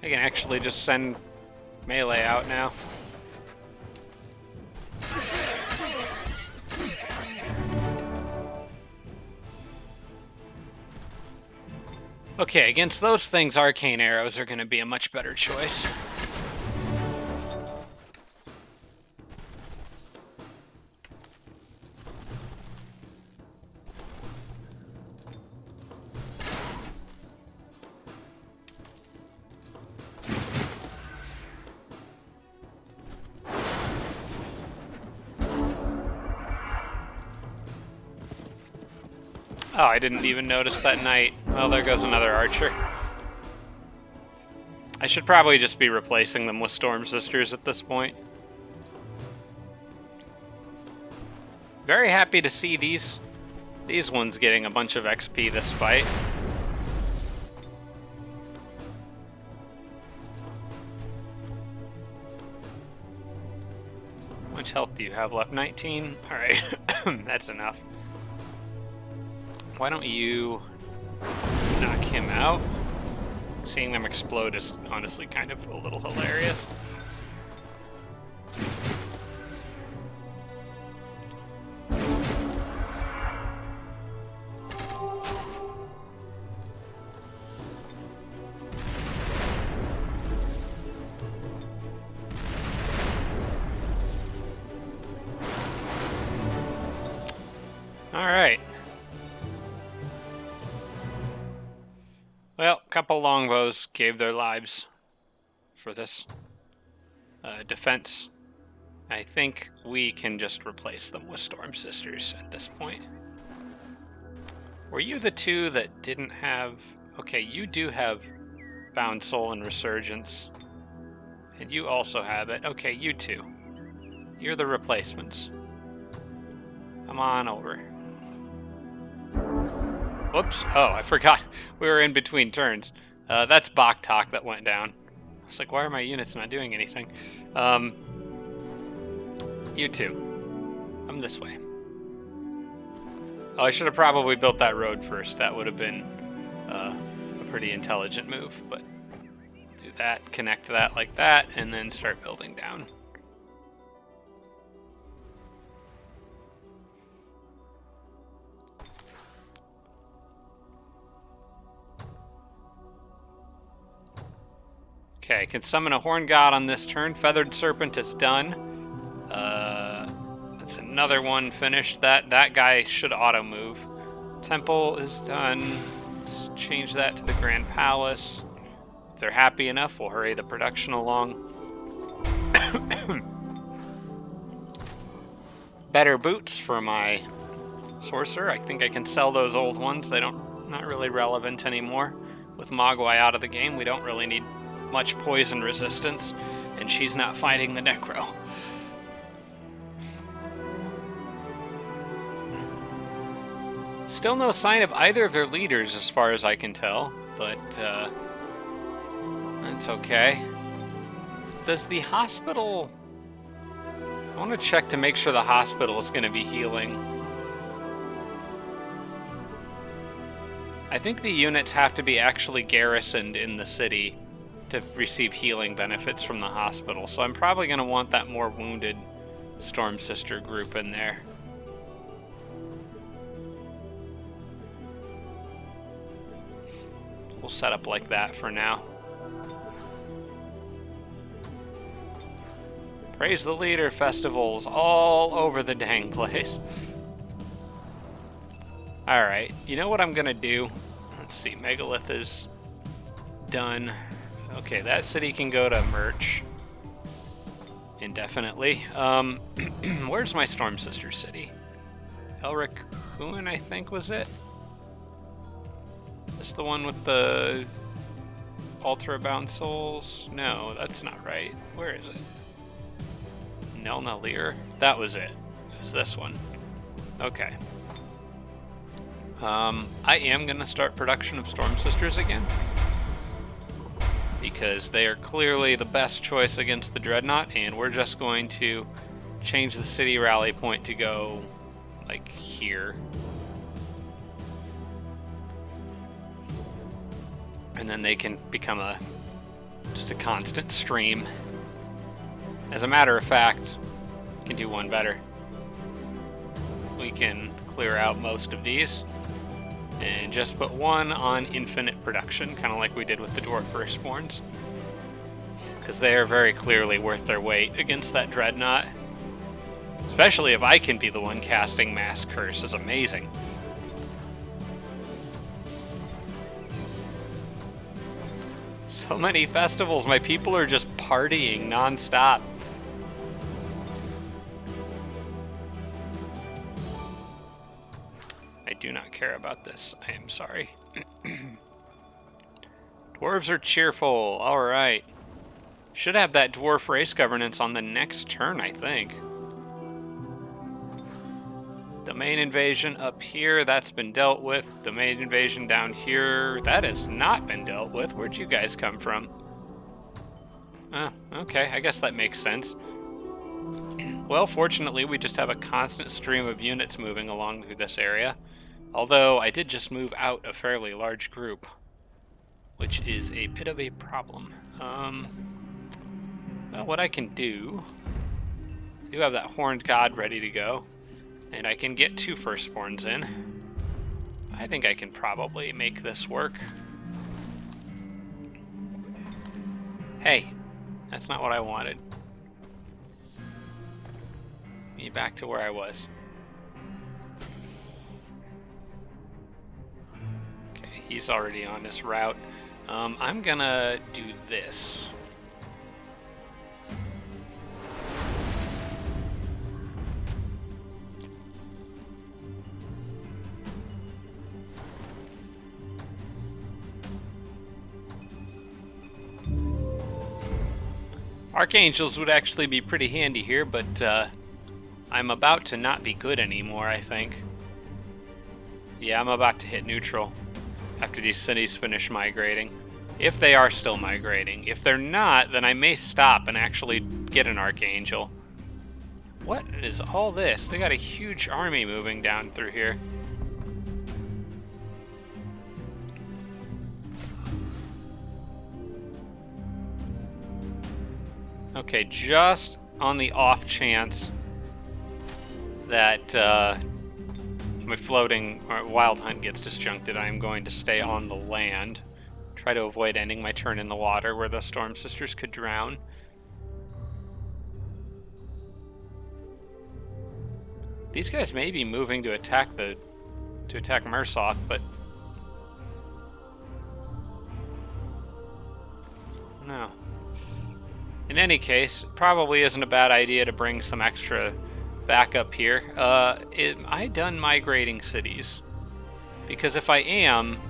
can actually just send melee out now. Okay, against those things, arcane arrows are going to be a much better choice. Oh, I didn't even notice that knight. Well, there goes another archer. I should probably just be replacing them with Storm Sisters at this point. Very happy to see these ones getting a bunch of XP this fight. How much health do you have left? 19? Alright, that's enough. Why don't you knock him out? Seeing them explode is honestly kind of a little hilarious. All right. Well, a couple longbows gave their lives for this defense. I think we can just replace them with Storm Sisters at this point. Were you the two that didn't have... Okay, you do have Bound Soul and Resurgence. And you also have it. Okay, you two. You're the replacements. Come on over. Whoops. Oh, I forgot. We were in between turns. That's Baktak that went down. I was like, why are my units not doing anything? You two. Come this way. Oh, I should have probably built that road first. That would have been a pretty intelligent move. But do that, connect that like that, and then start building down. Okay, can summon a Horn God on this turn. Feathered Serpent is done. That's another one finished. That guy should auto move. Temple is done. Let's change that to the Grand Palace. If they're happy enough, we'll hurry the production along. better boots for my sorcerer. I think I can sell those old ones. Not really relevant anymore. With Mogwai out of the game, we don't really need much poison resistance, and she's not fighting the Necro. Still no sign of either of their leaders as far as I can tell, but that's okay. Does the hospital... I want to check to make sure the hospital is going to be healing. I think the units have to be actually garrisoned in the city to receive healing benefits from the hospital, so I'm probably going to want that more wounded Storm Sister group in there. We'll set up like that for now. Praise the Leader festivals all over the dang place. Alright, you know what I'm gonna do? Let's see, Megalith is done. Okay, that city can go to merch indefinitely. Where's my Storm Sister city? Elric Huon, I think, was it? This the one with the Ultra-bound souls? No, that's not right. Where is it? Nelnalir? That was it. It was this one. Okay. I am going to start production of Storm Sisters again, because they are clearly the best choice against the Dreadnought, and we're just going to change the city rally point to go, like, here. And then they can become just a constant stream. As a matter of fact, we can do one better. We can clear out most of these and just put one on infinite production, kind of like we did with the Dwarf Firstborns, because they are very clearly worth their weight against that Dreadnought. Especially if I can be the one casting Mass Curse is amazing. So many festivals, my people are just partying non-stop. I do not care about this, I am sorry. Dwarves are cheerful, alright. Should have that dwarf race governance on the next turn, I think. Domain invasion up here, that's been dealt with. Domain invasion down here, that has not been dealt with. Where'd you guys come from? Oh, okay, I guess that makes sense. Well, fortunately, we just have a constant stream of units moving along through this area. Although, I did just move out a fairly large group, which is a bit of a problem. Well, what I can do... I do have that Horned God ready to go. And I can get 2 Firstborns in. I think I can probably make this work. Hey, that's not what I wanted. Me back to where I was. Okay, he's already on this route. I'm gonna do this. Archangels would actually be pretty handy here, but I'm about to not be good anymore, I think. Yeah, I'm about to hit neutral after these cities finish migrating. If they are still migrating. If they're not, then I may stop and actually get an Archangel. What is all this? They got a huge army moving down through here. Okay, just on the off chance that my floating or wild hunt gets disjuncted, I'm going to stay on the land. Try to avoid ending my turn in the water where the Storm Sisters could drown. These guys may be moving to attack Mursoth, but no. In any case, it probably isn't a bad idea to bring some extra back up here. Am I done migrating cities? Because if I am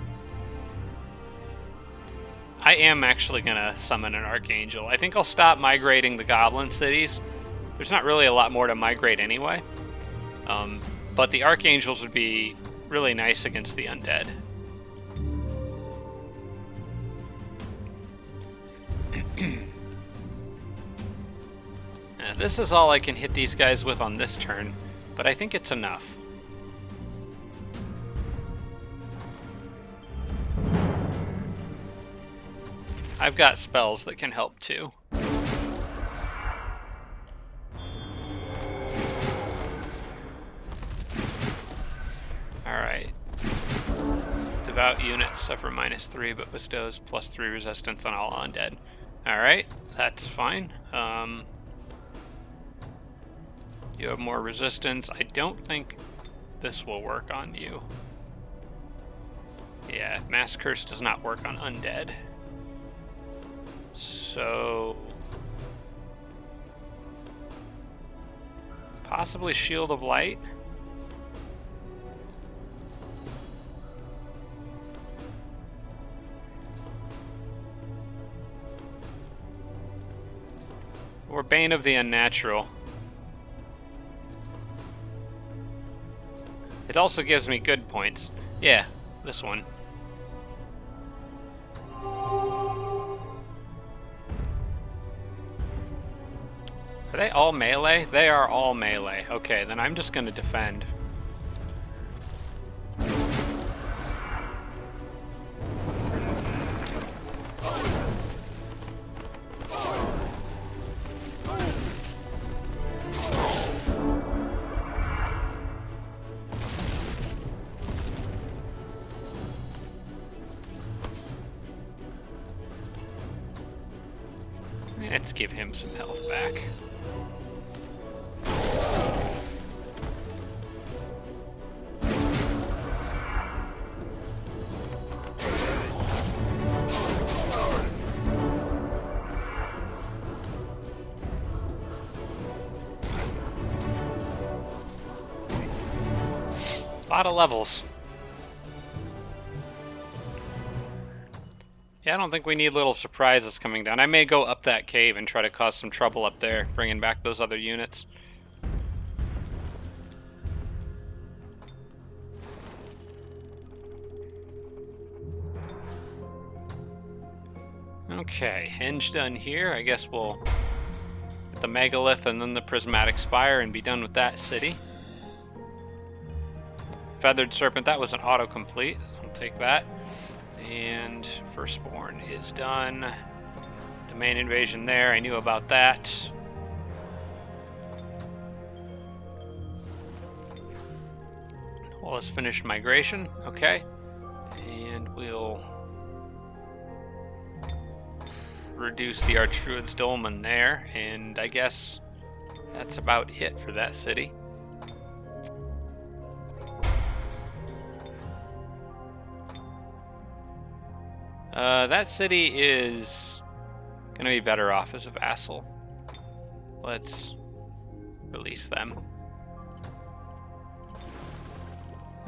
actually going to summon an Archangel. I think I'll stop migrating the Goblin cities. There's not really a lot more to migrate anyway. But the Archangels would be really nice against the Undead. This is all I can hit these guys with on this turn, but I think it's enough. I've got spells that can help too. Alright. Devout units suffer -3, but bestows +3 resistance on all undead. Alright, that's fine. You have more resistance. I don't think this will work on you. Yeah, Mass Curse does not work on undead. So... possibly Shield of Light? Or Bane of the Unnatural. It also gives me good points. Yeah, this one. Are they all melee? They are all melee. Okay, then I'm just gonna defend. Let's give him some health back. A lot of levels. Yeah, I don't think we need little surprises coming down. I may go up that cave and try to cause some trouble up there, bringing back those other units. Okay, henge done here. I guess we'll get the Megalith and then the Prismatic Spire and be done with that city. Feathered Serpent, that was an autocomplete. I'll take that. And Firstborn is done. Domain Invasion there, I knew about that. Well, let's finish migration, okay. And we'll reduce the Archdruid's Dolmen there, and I guess that's about it for that city. That city is going to be better off as a vassal. Let's release them.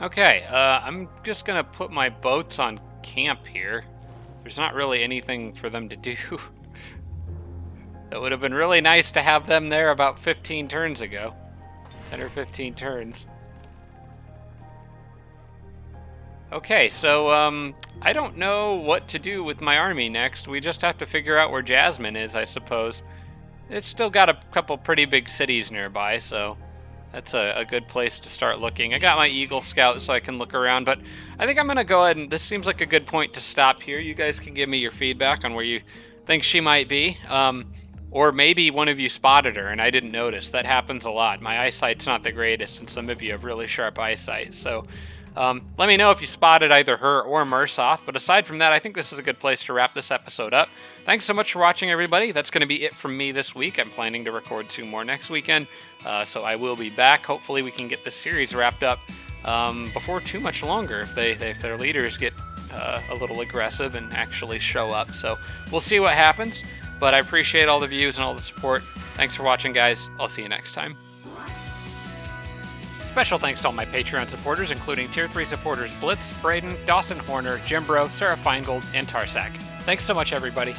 Okay, I'm just going to put my boats on camp here. There's not really anything for them to do. It would have been really nice to have them there about 15 turns ago. 10 or 15 turns. Okay, so I don't know what to do with my army next. We just have to figure out where Jasmine is, I suppose. It's still got a couple pretty big cities nearby, so that's a good place to start looking. I got my Eagle Scout so I can look around, but I think I'm going to go ahead and this seems like a good point to stop here. You guys can give me your feedback on where you think she might be. Or maybe one of you spotted her and I didn't notice. That happens a lot. My eyesight's not the greatest, and some of you have really sharp eyesight, so... let me know if you spotted either her or Mursoth, but aside from that, I think this is a good place to wrap this episode up. Thanks so much for watching, everybody. That's going to be it from me this week. I'm planning to record 2 more next weekend, so I will be back. Hopefully we can get this series wrapped up before too much longer if their leaders get a little aggressive and actually show up. So we'll see what happens, but I appreciate all the views and all the support. Thanks for watching, guys. I'll see you next time. Special thanks to all my Patreon supporters, including Tier 3 supporters Blitz, Braden, Dawson Horner, Jimbro, Sarah Feingold, and Tarsak. Thanks so much, everybody.